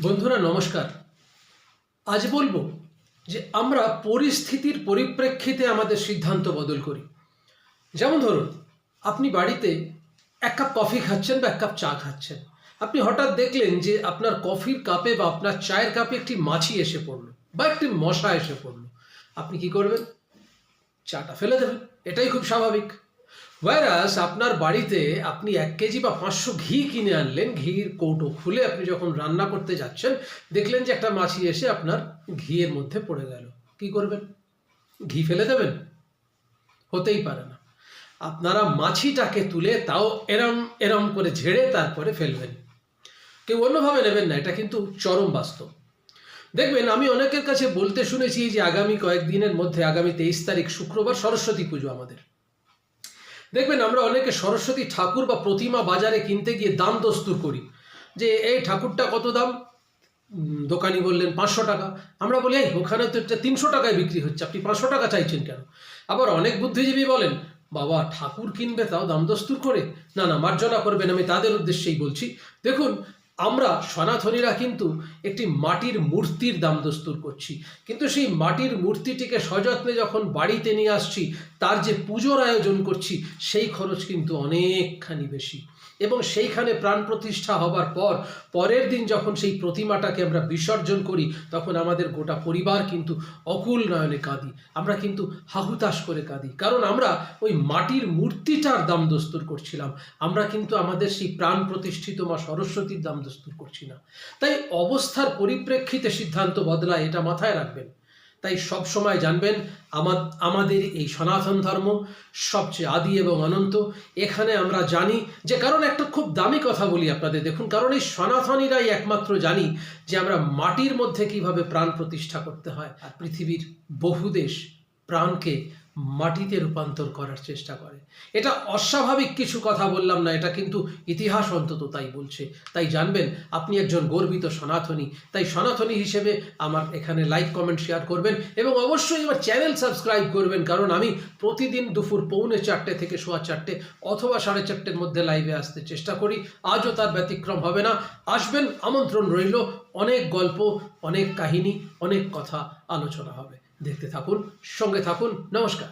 বন্ধুরা নমস্কার। আজ বলবো যে আমরা পরিস্থিতির পরিপ্রেক্ষিতে আমাদের সিদ্ধান্ত বদল করি। যেমন ধরুন, আপনি বাড়িতে এক কাপ কফি খাচ্ছেন বা এক কাপ চা খাচ্ছেন। আপনি হঠাৎ দেখলেন যে আপনার কফির কাপে বা আপনার চায়ের কাপে একটি মাছি এসে পড়লো বা একটি মশা এসে পড়লো। আপনি কি করবেন? চাটা ফেলে দেবেন, এটাই খুব স্বাভাবিক। ওয়ারাস আপনার বাড়িতে আপনি 1 কেজি বা 500 ঘি কিনে আনলেন, ঘির কৌটো খুলে আপনি যখন রান্না করতে যাচ্ছেন দেখলেন যে একটা মাছি এসে আপনার ঘিয়ের মধ্যে পড়ে গেল। কি করবেন? ঘি ফেলে দেবেন? হতেই পারে না। আপনারা মাছিটাকে তুলে তাও এরম এরম করে ঝেড়ে তারপরে ফেলবেন। কেউ অন্যভাবে নেবেন না, এটা কিন্তু চরম বাস্তব। দেখবেন, আমি অনেকের কাছে বলতে শুনেছি যে আগামী কয়েকদিনের মধ্যে, আগামী 23 তারিখ শুক্রবার সরস্বতী পুজো আমাদের। দেখবেন, আমরা অনেকে সরস্বতী ঠাকুর বা প্রতিমা বাজারে কিনতে গিয়ে দাম দস্তুর করি যে এই ঠাকুরটা কত দাম। দোকানি বললেন 500 টাকা। আমরা বলি এই ওখানে তো এটা 300 টাকায় বিক্রি হচ্ছে, আপনি 500 টাকা চাইছেন কেন? আবার অনেক বুদ্ধিজীবী বলেন, বাবা ঠাকুর কিনবে তাও দাম দস্তুর করে? না না, মার্জনা করবেন, আমি তাদের উদ্দেশ্যেই বলছি। দেখুন, আমরা সনাতনীরা কিন্তু একটি মাটির মূর্তির দাম দস্তুর করছি, কিন্তু সেই মাটির মূর্তিটিকে সযত্নে যখন বাড়িতে নিয়ে আসছি, তার যে পুজোর আয়োজন করছি, সেই খরচ কিন্তু অনেকখানি বেশি। এবং সেইখানে প্রাণ প্রতিষ্ঠা হবার পর পরের দিন যখন সেই প্রতিমাটাকে আমরা বিসর্জন করি, তখন আমাদের গোটা পরিবার কিন্তু অকুল নয়নে কাঁদি। আমরা কিন্তু হাহুতাশ করে কাঁদি, কারণ আমরা ওই মাটির মূর্তিটার দাম দস্তুর করছিলাম। আমরা কিন্তু আমাদের সেই প্রাণ প্রতিষ্ঠিত মা সরস্বতীর দাম দস্তুর করছি না। তাই অবস্থার পরিপ্রেক্ষিতে সিদ্ধান্ত বদলায়, এটা মাথায় রাখবেন। তাই সব সময় জানবেন, আমাদের এই সনাতন ধর্ম সবচেয়ে আদি এবং অনন্ত। এখানে আমরা জানি যে, কারণ একটা খুব দামি কথা বলি আপনাদের, দেখুন, কারণ এই সনাতনীরাই একমাত্র জানি যে আমরা মাটির মধ্যে কিভাবে প্রাণ প্রতিষ্ঠা করতে হয়। আর পৃথিবীর বহু দেশ প্রাণকে মাটিতে রূপান্তর করার চেষ্টা করে। এটা অস্বাভাবিক কিছু কথা বললাম না, এটা কিন্তু ইতিহাস অন্তত তাই বলছে। তাই জানবেন, আপনি একজন গর্বিত সনাতনী। তাই সনাতনী হিসেবে আমার এখানে লাইক, কমেন্ট, শেয়ার করবেন এবং অবশ্যই আমার চ্যানেল সাবস্ক্রাইব করবেন, কারণ আমি প্রতিদিন দুপুর 3:45 থেকে 4:15 অথবা 4:30-র মধ্যে লাইভে আসতে চেষ্টা করি। আজও তার ব্যতিক্রম হবে না। আসবেন, আমন্ত্রণ রইল। অনেক গল্প, অনেক কাহিনী, অনেক কথা আলোচনা হবে। দেখতে থাকুন, সঙ্গে থাকুন। নমস্কার।